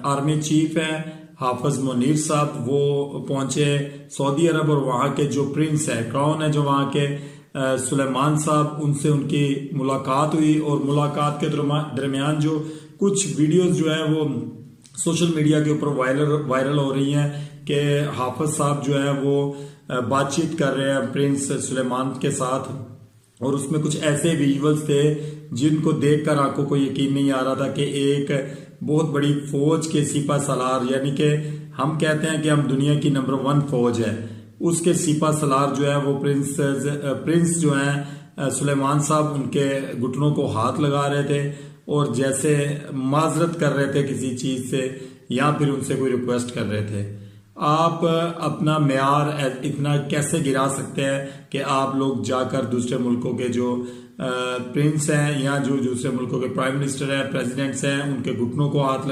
Army chief है हाफिज मुनीर साहब, वो पहुंचे सऊदी अरब और वहां के जो प्रिंस है, क्राउन है जो वहां के सुलेमान साहब, उनसे उनकी मुलाकात हुई। और मुलाकात के दरमियान जो कुछ वीडियोस जो है वो सोशल मीडिया के ऊपर वायरल हो रही हैं कि हाफिज साहब जो है वो बातचीत कर रहे हैं प्रिंस सुलेमान के साथ, और उसमें कुछ ऐसे विजुअल्स थे जिनको देखकर आंखों को यकीन नहीं आ रहा था कि एक बहुत बड़ी फौज के सिपा सलार, यानी कि हम कहते हैं कि हम दुनिया की नंबर 1 फौज है, उसके सिपा सलार जो है वो प्रिंस जो है सुलेमान साहब, उनके घुटनों को हाथ लगा रहे थे और जैसे माजरत कर रहे थे किसी चीज से, या फिर उनसे कोई रिक्वेस्ट कर रहे थे। आप अपना मेयार इतना कैसे गिरा सकते हैं कि आप लोग जाकर दूसरे मुल्कों के जो प्रिंस हैं या जो दूसरे मुल्कों के प्राइम मिनिस्टर हैं, प्रेसिडेंट्स हैं, उनके घुटनों को हाथ